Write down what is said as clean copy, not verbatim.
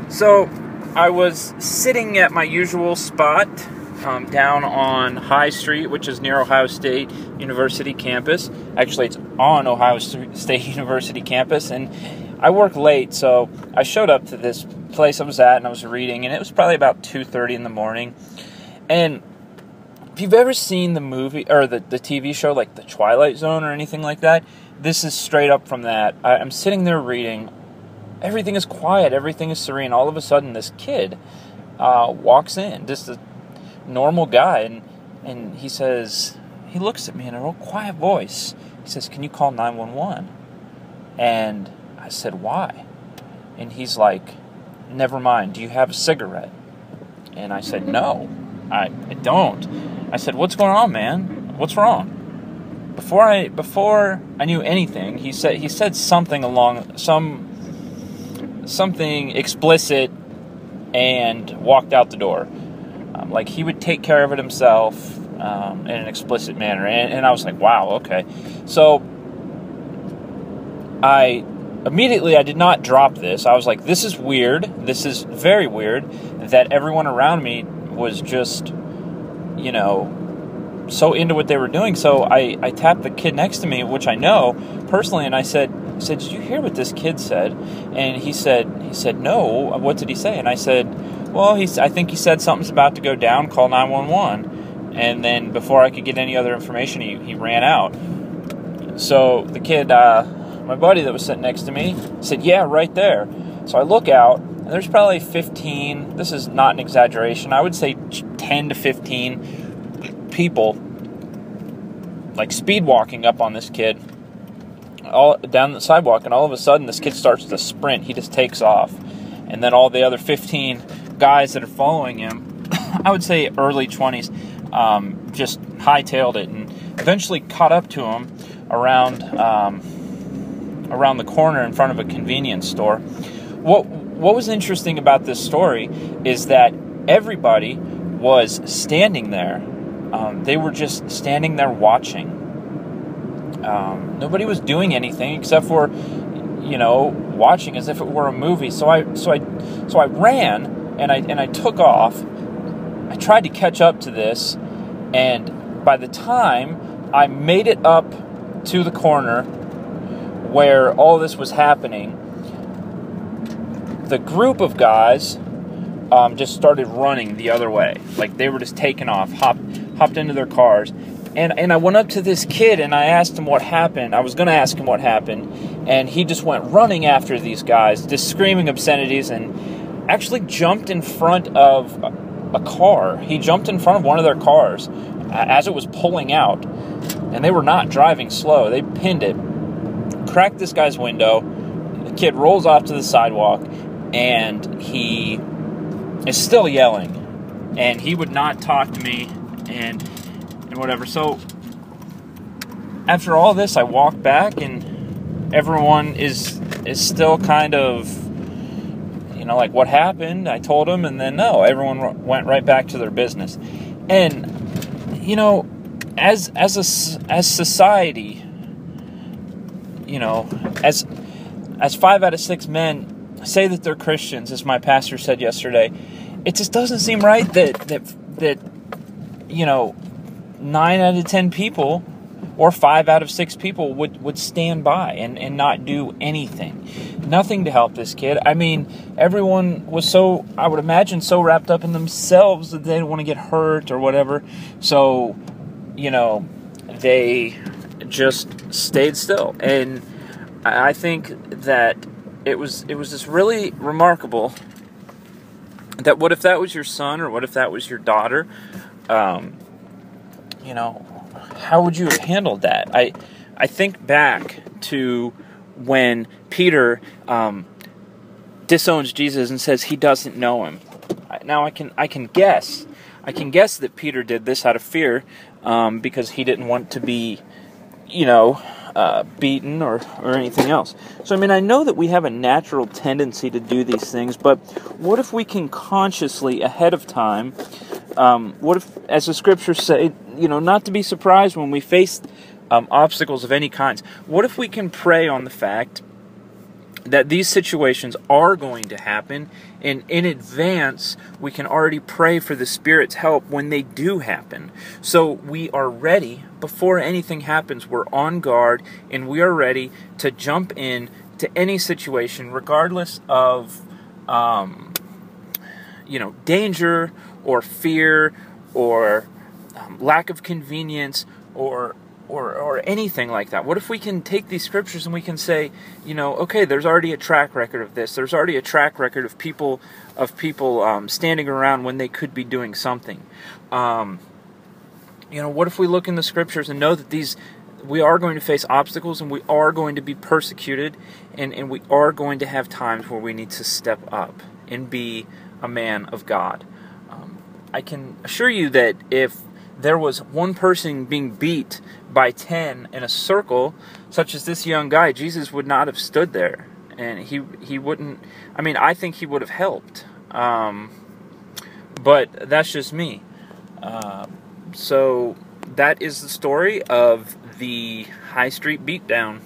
So I was sitting at my usual spot down on High Street, which is near Ohio State University campus. Actually, it's on Ohio State University campus, and I work late, so I showed up to this place I was at, and I was reading, and it was probably about 2:30 in the morning. And if you've ever seen the movie, or the TV show, like The Twilight Zone or anything like that, this is straight up from that. I'm sitting there reading. Everything is quiet. Everything is serene. All of a sudden, this kid walks in, just a normal guy, and he says, he looks at me in a real quiet voice. He says, "Can you call 911?" And I said, "Why?" And he's like, "Never mind. Do you have a cigarette?" And I said, "No, I don't." I said, "What's going on, man? What's wrong?" Before I knew anything, he said something along something explicit and walked out the door. Like he would take care of it himself in an explicit manner. And I was like, wow, okay. So I did not drop this. I was like, this is weird. This is very weird that everyone around me was just, so into what they were doing. So I tapped the kid next to me, which I know personally, and I said, "Did you hear what this kid said?" And he said, "No, what did he say?" And I said, "Well, I think he said something's about to go down, call 911. And then before I could get any other information, he ran out. So the kid, my buddy that was sitting next to me, said, "Yeah, right there." So I look out, and there's probably 15, this is not an exaggeration, I would say 10 to 15 people, like speed walking up on this kid, all down the sidewalk, and all of a sudden this kid starts to sprint. He just takes off, and then all the other 15 guys that are following him, I would say early 20s, just hightailed it and eventually caught up to him around the corner in front of a convenience store. What was interesting about this story is that everybody was standing there. They were just standing there watching. Nobody was doing anything except for, watching as if it were a movie. So I ran and I took off. I tried to catch up to this, and by the time I made it up to the corner where all this was happening, the group of guys just started running the other way. Like they were just taking off, hopped into their cars. And I went up to this kid and I asked him what happened. I was going to ask him what happened. And he just went running after these guys, just screaming obscenities, and actually jumped in front of a car. He jumped in front of one of their cars as it was pulling out. And they were not driving slow. They pinned it, cracked this guy's window. The kid rolls off to the sidewalk, and he is still yelling. And he would not talk to me and whatever. So after all this, I walk back, and everyone is still kind of, like, what happened? I told them, and then no, everyone went right back to their business. And as society, as 5 out of 6 men say that they're Christians, as my pastor said yesterday, it just doesn't seem right that 9 out of 10 people or 5 out of 6 people would stand by and not do anything. Nothing to help this kid. I mean, everyone was I would imagine, so wrapped up in themselves that they didn't want to get hurt or whatever. So, they just stayed still. And I think that it was just really remarkable that what if that was your son, or what if that was your daughter? How would you have handled that? I think back to when Peter disowns Jesus and says he doesn't know him. Now I can guess that Peter did this out of fear, because he didn't want to be, beaten or anything else. So I know that we have a natural tendency to do these things, but what if we can consciously, ahead of time, what if, as the scriptures say, not to be surprised when we face obstacles of any kinds? What if we can pray on the fact that these situations are going to happen, and in advance we can already pray for the Spirit's help when they do happen. So we are ready before anything happens. We're on guard, and we are ready to jump in to any situation, regardless of danger or fear or lack of convenience or anything like that. What if we can take these scriptures and we can say, okay, there's already a track record of this. There's already a track record of people standing around when they could be doing something. What if we look in the scriptures and know that we are going to face obstacles, and we are going to be persecuted, and we are going to have times where we need to step up and be a man of God. I can assure you that if there was one person being beat by 10 in a circle, such as this young guy, Jesus would not have stood there, and he wouldn't. I mean, I think he would have helped, but that's just me. So that is the story of the High Street beatdown.